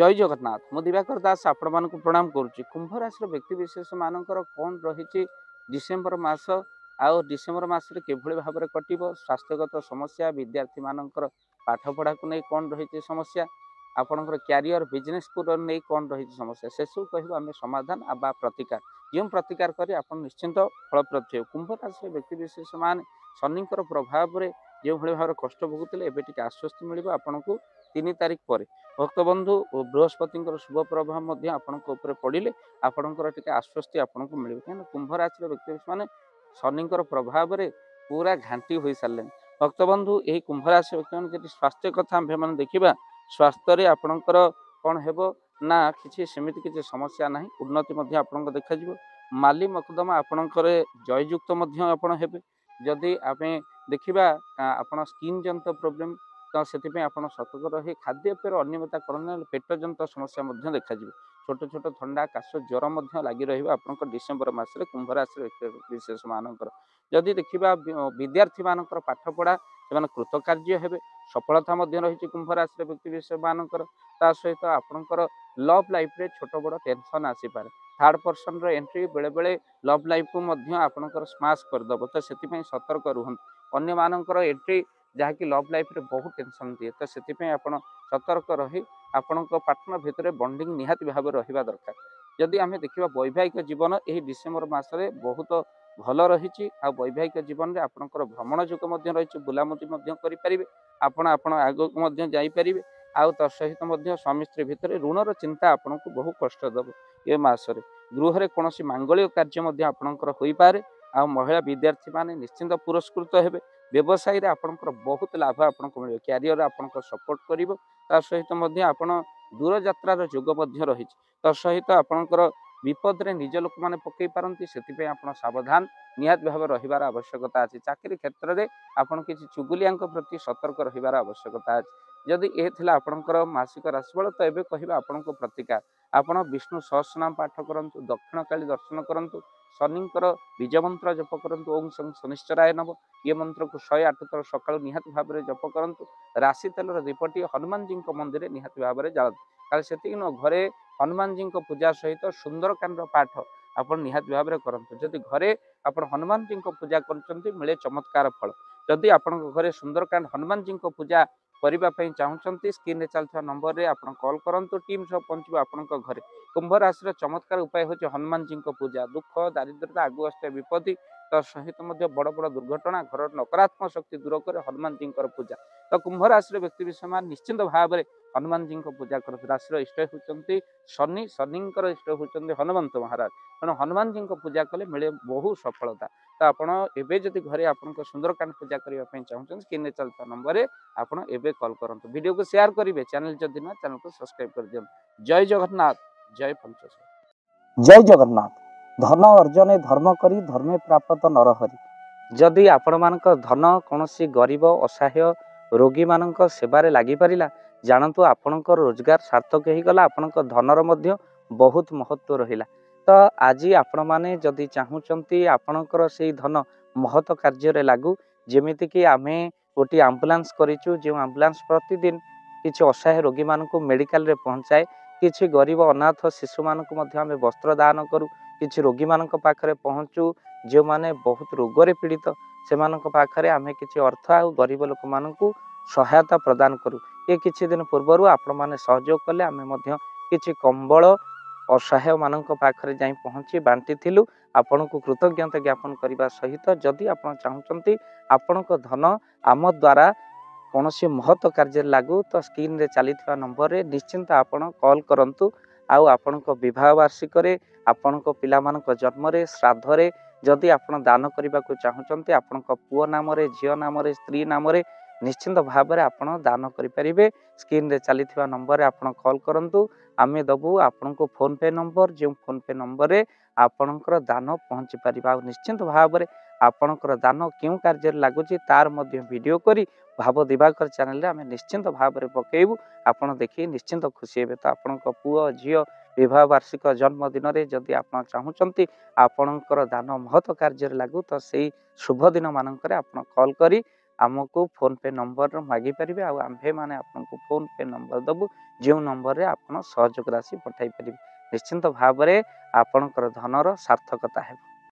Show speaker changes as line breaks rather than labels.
जय जगन्नाथ मु दिवाकर दास आपण मानक प्रणाम करुच्ची। कुंभ राशि व्यक्ति विशेष मानकर कौन रही डिसेम्बर मास आउ डिसेम्बर मासरे किभଳି भाव कटिबो स्वास्थ्यगत समस्या विद्यार्थी मानकर पाठपढ़ा को नहीं कौन रही समस्या आपणकर क्यारियर बिजनेस को नहीं कौन रही समस्या से सब कह आम समाधान बा प्रतिकार जो प्रतिकार करी आप निश्चिंत फलप्रद थे। कुंभ राशि व्यक्ति विशेष मान शनि प्रभाव में जो भाव कष्ट भोगुते एवं आश्वस्ति मिल आपन को 3 तारिख पर भक्तबंधु और बृहस्पति शुभ प्रभाव आपंकर पड़े आपंकर टे आश्वस्ति आपन को मिले कहीं कुंभ राशि व्यक्ति मैंने शनि प्रभाव में पूरा घाटी हो सारे भक्तबंधु यही कुंभ राशि व्यक्ति मैंने स्वास्थ्य कथा आम देखा स्वास्थ्य आपणकर कौन हेबो ना किसी सेमिति किसी समस्या ना उन्नति आपन देखा माली मकदमा आपणकर जययुक्त आपण हेबे जदि आम देखा आप स्किन जंत प्रोब्लेम तो से सतर्क रही खाद्यपेय अनियमितता करना पेट जंत समस्या देखा छोट छोट ठंडा काश ज्वर लगी रहा डिसेम्बर मसरे कुंभ राशि विशेष मानकर जदि देखा विद्यार्थी मान पाठपढ़ा से कृतकार्य हेबे सफलता रही कुंभ राशि व्यक्ति विशेष मानकर ता सहित आपणकर लव लाइफ रे छोट बड़ टेंशन आसीपे थर्ड पर्सन एंट्री बेले बेले लव लाइफ को आपणकर स्माश करदेव तो से सतर्क रुहत अन्य मानकर एंट्री जहाँकि लव लाइफ रे बहुत टेंशन दिए तो से सतर्क रही आपण पार्टनर भितर बॉन्डिंग निहाती भाव रहा दरकार। जदि आम देखा वैवाहिक जीवन यही डिसेम्बर मसरे बहुत भल रही वैवाहिक जीवन में आपंकर भ्रमण जुग रही बुलामुदी करें आपण आगक जापर आउ तहित स्वामी स्त्री भितर ऋणर चिंता आपन को बहु कष्ट दब ये मसरे गृह कौन मांगलिक कार्य आपंकर हो पारे आ महिला विद्यार्थी माने निश्चिंत पुरस्कृत हेबे व्यवसाय आपंकर बहुत लाभ आपको मिले क्यारियर आपंकर सपोर्ट कर सहित आपण दूर यात्रार जोग रही सहित आपंकर विपद रे निज लोक मैंने पकई पारती से आप सावधान निहात भाव रही आवश्यकता अच्छी चाकरी क्षेत्र में आपड़ किसी चुगुलिया प्रति सतर्क रही आवश्यकता अच्छी जदि यह थिला आपणकर मासिक राशिफल तो ये कह आपण प्रतिकार आपण विष्णु सहस्रनाम पाठ करूँ दक्षिण काली दर्शन करूँ शनिंकर बीज मंत्र जप करूँ ओं सं शनिश्चराय नम ये मंत्र को 108 थर सका निहाती भाव में जप करूँ राशि तेलर दीपटी हनुमान जी मंदिर निहाती भाव में जालती काल से घरे हनुमान जी पूजा सहित सुंदरकांड पाठ आप निहाती भाव में करते जदि घरे आप हनुमान जी पूजा कर मिले चमत्कार फल जदि आप घरे सुंदरकांड हनुमान जी पूजा करने चाहते स्क्रीन चलता नंबर रे आप कॉल करूँ टीम सब पहुँचो आपण घरे। कुंभ राशि चमत्कार उपाय हूँ हनुमान जी पूजा दुख दारिद्रता आगु आस विपत्ति तो सहित बड़ बड़ दुर्घटना घर नकारात्मक शक्ति दूर कर हनुमान जी पूजा तो कुंभ राशि व्यक्ति विषय निश्चिंत भाव में हनुमान जी पूजा करते राशि इष्ट होती शनि शनिंकर इष्ट होती हनुमंत महाराज तेणु हनुमान जी पूजा कले मिले बहु सफलता तो आपड़ एवं घरे आप सुंदरकांड पूजा करने चाहते स्क्रीन चलता नंबर में आपड़ एवं कॉल करूँ वीडियो को शेयर करेंगे चैनल जदि ना चैनल को सब्सक्राइब कर दिखाँ। जय जगन्नाथ जय पंचेश्वर
जय जगन्नाथ धन अर्जने धर्म करी धर्मे प्राप्त नरहरि
जदि आपण मानक धन कौन गरीब असहाय रोगी मान सेवारे लगी पारा जानतु आपणकर रोजगार सार्थक हो गला आपणक धनर मध्य बहुत महत्व रहिला तो आज आपण माने जदि चाहूचंती आपणकर से धन महत कार्य लागू जेमिति कि आमे गोटे आम्बुलांस करिचु जो आम्बुलांस प्रतिदिन किसी असहाय रोगी मान मेडिकल रे पहुँचाए किसी गरीब अनाथ शिशु मान आम वस्त्र दान करूँ किसी रोगी मान पाखरे पहुँचू जो माने बहुत रोगरे पीड़ित से पाखरे आमे किसी अर्थ आ गरीब लोक मान सहायता प्रदान करूँ ये किछि दिन पूर्वर आपण माने सहयोग कले आमे किछि कंबल असहाय मान पाखरे जाई पहुँची बांटी थिलु आपण को कृतज्ञता ज्ञापन करने सहित जदि आपण चाहूचंती आपण धन आम द्वारा कौन महत्व कार्य लागू तो स्क्रीन रे चली नंबर रे निश्चिंत आपण कॉल करंतु आउ आपण विवाह वार्षिक आपण पिला जन्म श्राद्ध जदि आपण दान करने को चाहूचंती आपण पुओ नाम झील नाम स्त्री नाम निश्चिंत भाव में आपण दान करें स्क्रीन रे चली नंबर आपण कॉल करंतु आमे दबू आपण को फोन पे नंबर जो फोन पे नंबर रे आपणकर दान पहुँची पार निश्चिंत भाव में आपणकर दान क्यों कार्य लगुच तार वीडियो करी भाव दिवाकर चैनल आम निश्चिंत भाव में पकेबू आपड़ देखिए निश्चिंत खुशी हे तो आपण पुओ झील विवाह वार्षिक जन्मदिन में जदि आप चाहूँगी आपणकर दान महत्व कार्य लागू तो से शुभ दिन मानक कॉल करी आमको फोन पे नंबर मागी पारे आम्भे मैंने आपको फोन पे नंबर दबु जो नंबर आप सहयोग राशि पठाई पारे निश्चिंत भाव में आपणकर धनर सार्थकता है।